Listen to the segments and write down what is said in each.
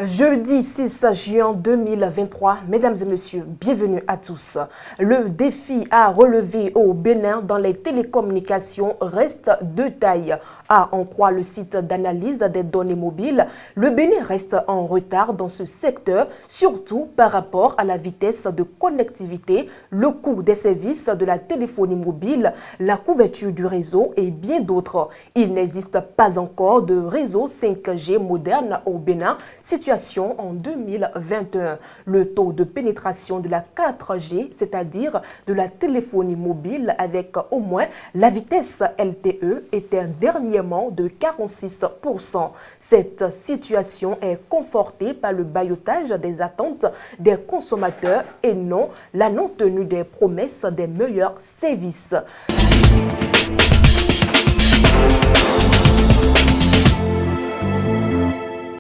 Jeudi 6 juin 2023, mesdames et messieurs, bienvenue à tous. Le défi à relever au Bénin dans les télécommunications reste de taille. À en croire le site d'analyse des données mobiles, le Bénin reste en retard dans ce secteur, surtout par rapport à la vitesse de connectivité, le coût des services de la téléphonie mobile, la couverture du réseau et bien d'autres. Il n'existe pas encore de réseau 5G moderne au Bénin, situation en 2021. Le taux de pénétration de la 4G, c'est-à-dire de la téléphonie mobile avec au moins la vitesse LTE, était dernièrement de 46%. Cette situation est confortée par le bâillotage des attentes des consommateurs et non la non-tenue des promesses des meilleurs services.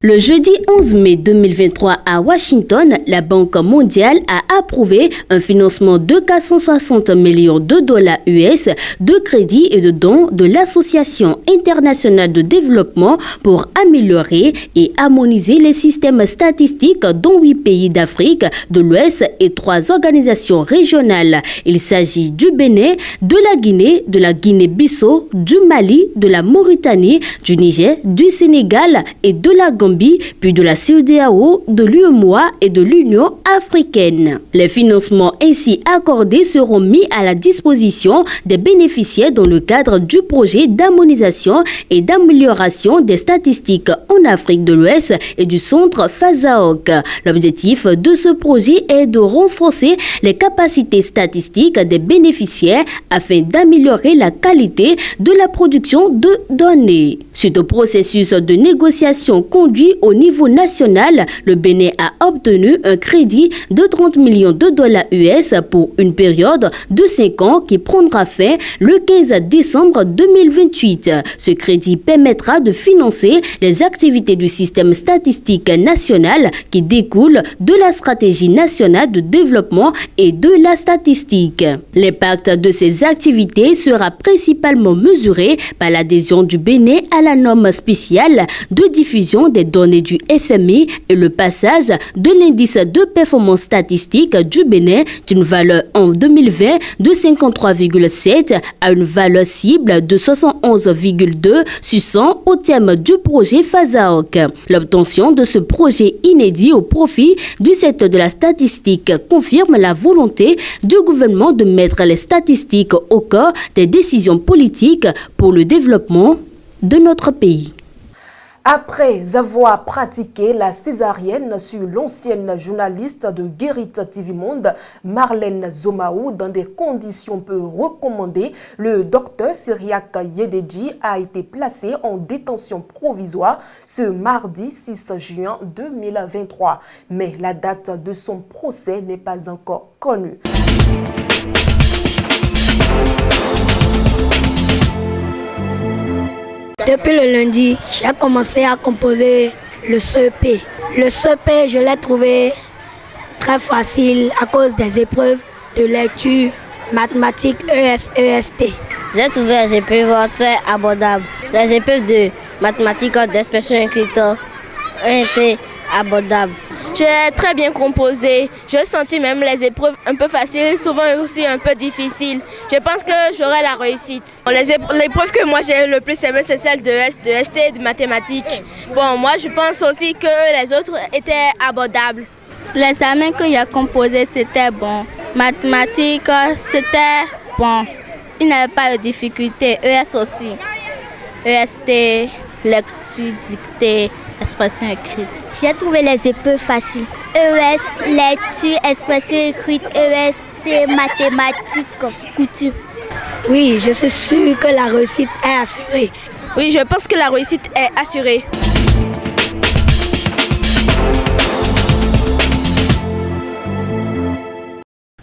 Le jeudi 11 mai 2023 à Washington, la Banque mondiale a approuvé un financement de 460 millions de dollars US de crédits et de dons de l'Association internationale de développement pour améliorer et harmoniser les systèmes statistiques dans 8 pays d'Afrique de l'Ouest et 3 organisations régionales. Il s'agit du Bénin, de la Guinée-Bissau, du Mali, de la Mauritanie, du Niger, du Sénégal et de la Gambie, puis de la CEDEAO, de l'UEMOA et de l'Union africaine. Les financements ainsi accordés seront mis à la disposition des bénéficiaires dans le cadre du projet d'harmonisation et d'amélioration des statistiques en Afrique de l'Ouest et du centre FASAOC. L'objectif de ce projet est de renforcer les capacités statistiques des bénéficiaires afin d'améliorer la qualité de la production de données. Suite au processus de négociation conduit au niveau national, le Bénin a obtenu un crédit de 30 millions de dollars US pour une période de 5 ans qui prendra fin le 15 décembre 2028. Ce crédit permettra de financer les activités du système statistique national qui découlent de la stratégie nationale de développement et de la statistique. L'impact de ces activités sera principalement mesuré par l'adhésion du Bénin à la norme spéciale de diffusion des données du FMI et le passage de l'indice de performance statistique du Bénin d'une valeur en 2020 de 53,7 à une valeur cible de 71,2 sur 100 au terme du projet FASAOC. L'obtention de ce projet inédit au profit du secteur de la statistique confirme la volonté du gouvernement de mettre les statistiques au cœur des décisions politiques pour le développement de notre pays. Après avoir pratiqué la césarienne sur l'ancienne journaliste de Guérit TV Monde, Marlène Zomaou, dans des conditions peu recommandées, le docteur Syriac Yededji a été placé en détention provisoire ce mardi 6 juin 2023. Mais la date de son procès n'est pas encore connue. Depuis le lundi, j'ai commencé à composer le CEP. Le CEP, je l'ai trouvé très facile à cause des épreuves de lecture, mathématiques, ES, EST. J'ai trouvé les épreuves très abordables. Les épreuves de mathématiques, d'expression écrite ont été abordables. J'ai très bien composé. Je sentis même les épreuves un peu faciles, souvent aussi un peu difficiles. Je pense que j'aurai la réussite. L'épreuve que moi j'ai le plus aimé, c'est celle de ST et de mathématiques. Bon, moi je pense aussi que les autres étaient abordables. L'examen que j'ai composé, c'était bon. Mathématiques, c'était bon. Il n'y avait pas de difficulté. ES aussi. EST, lecture, dictée, expression écrite. J'ai trouvé les épreuves faciles. ES, lecture, expression écrite, EST, mathématiques, couture. Oui, je suis sûre que la réussite est assurée. Oui, je pense que la réussite est assurée.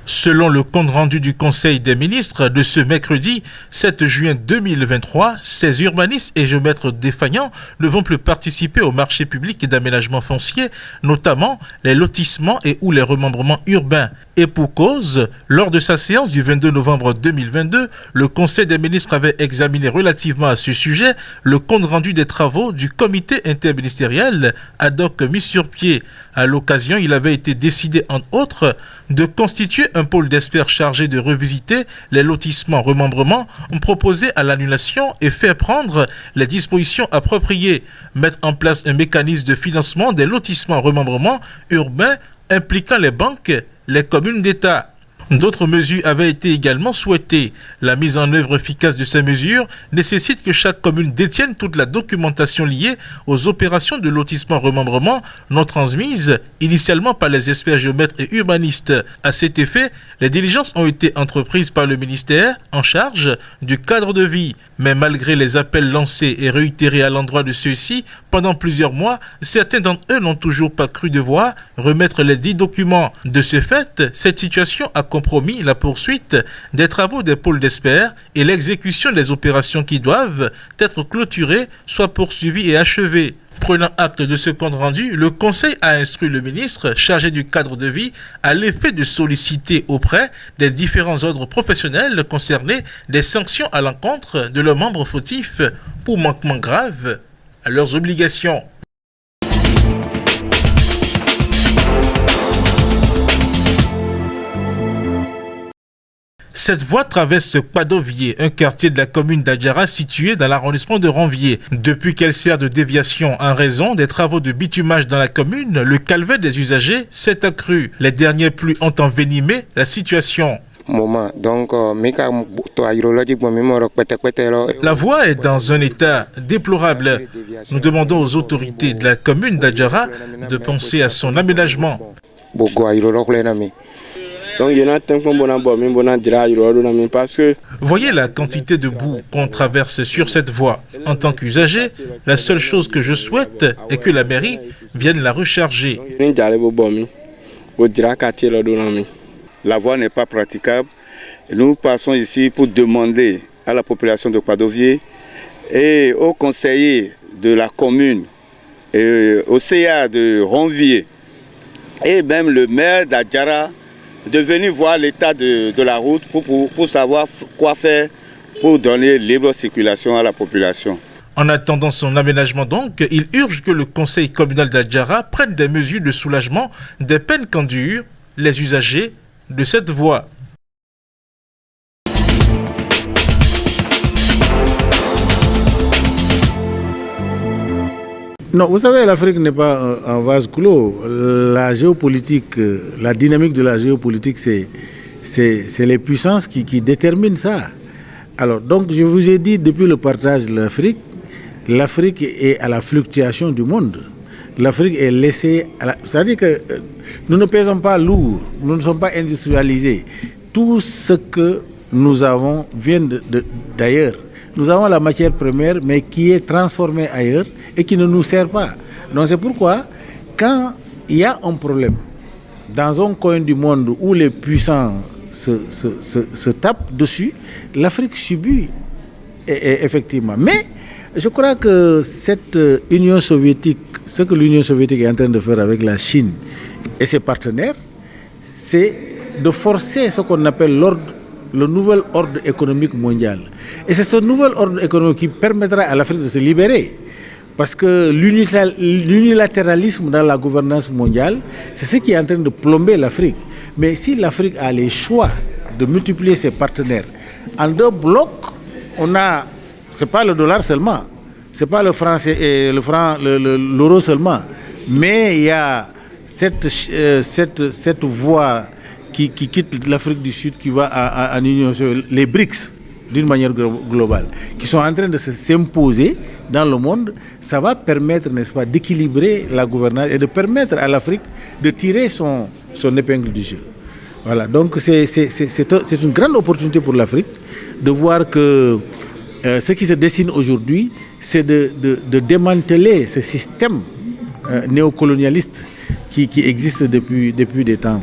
Selon le compte-rendu du Conseil des ministres de ce mercredi 7 juin 2023, ces urbanistes et géomètres défaillants ne vont plus participer au marché public d'aménagement foncier, notamment les lotissements et ou les remembrements urbains. Et pour cause, lors de sa séance du 22 novembre 2022, le Conseil des ministres avait examiné relativement à ce sujet le compte-rendu des travaux du comité interministériel ad hoc mis sur pied. À l'occasion, il avait été décidé, entre autres, de constituer un pôle d'experts chargé de revisiter les lotissements remembrements proposés à l'annulation et faire prendre les dispositions appropriées, mettre en place un mécanisme de financement des lotissements remembrements urbains impliquant les banques, les communes d'État. D'autres mesures avaient été également souhaitées. La mise en œuvre efficace de ces mesures nécessite que chaque commune détienne toute la documentation liée aux opérations de lotissement remembrement non transmises initialement par les experts géomètres et urbanistes. À cet effet, les diligences ont été entreprises par le ministère en charge du cadre de vie. Mais malgré les appels lancés et réitérés à l'endroit de ceux-ci pendant plusieurs mois, certains d'entre eux n'ont toujours pas cru devoir remettre les dits documents. De ce fait, cette situation a compromis la poursuite des travaux des pôles d'experts et l'exécution des opérations qui doivent être clôturées, soit poursuivies et achevées. Prenant acte de ce compte rendu, le Conseil a instruit le ministre chargé du cadre de vie à l'effet de solliciter auprès des différents ordres professionnels concernés des sanctions à l'encontre de leurs membres fautifs pour manquement grave à leurs obligations. Cette voie traverse Kwadovier, un quartier de la commune d'Adjara situé dans l'arrondissement de Ranvier. Depuis qu'elle sert de déviation en raison des travaux de bitumage dans la commune, le calvaire des usagers s'est accru. Les dernières pluies ont envenimé la situation. La voie est dans un état déplorable. Nous demandons aux autorités de la commune d'Adjara de penser à son aménagement. Voyez la quantité de boue qu'on traverse sur cette voie. En tant qu'usager, la seule chose que je souhaite est que la mairie vienne la recharger. La voie n'est pas praticable. Nous passons ici pour demander à la population de Kwadovier et aux conseillers de la commune, et au CA de Ranvier et même le maire d'Adjara de venir voir l'état de la route pour savoir quoi faire pour donner libre circulation à la population. En attendant son aménagement donc, il urge que le conseil communal d'Adjara prenne des mesures de soulagement des peines qu'endurent les usagers de cette voie. Non, vous savez, l'Afrique n'est pas un vase clos. La géopolitique, la dynamique de la géopolitique, c'est les puissances qui déterminent ça. Alors, donc, je vous ai dit, depuis le partage de l'Afrique est à la fluctuation du monde. L'Afrique est laissée c'est-à-dire que nous ne pèsons pas lourd, nous ne sommes pas industrialisés. Tout ce que nous avons vient d'ailleurs. Nous avons la matière première, mais qui est transformée ailleurs et qui ne nous sert pas. Donc c'est pourquoi, quand il y a un problème dans un coin du monde où les puissants se tapent dessus, l'Afrique subit effectivement. Mais je crois que cette Union soviétique, ce que l'Union soviétique est en train de faire avec la Chine et ses partenaires, c'est de forcer ce qu'on appelle le nouvel ordre économique mondial. Et c'est ce nouvel ordre économique qui permettra à l'Afrique de se libérer. Parce que l'unilatéralisme dans la gouvernance mondiale, c'est ce qui est en train de plomber l'Afrique. Mais si l'Afrique a les choix de multiplier ses partenaires, en deux blocs, on a, c'est pas le dollar seulement, c'est pas le franc et l'euro seulement, mais il y a cette voie qui quitte l'Afrique du Sud, qui va à l'Union, les BRICS, d'une manière globale, qui sont en train de s'imposer dans le monde. Ça va permettre, n'est-ce pas, d'équilibrer la gouvernance et de permettre à l'Afrique de tirer son épingle du jeu. Voilà, donc c'est une grande opportunité pour l'Afrique de voir que ce qui se dessine aujourd'hui, c'est de démanteler ce système néocolonialiste qui existe depuis des temps.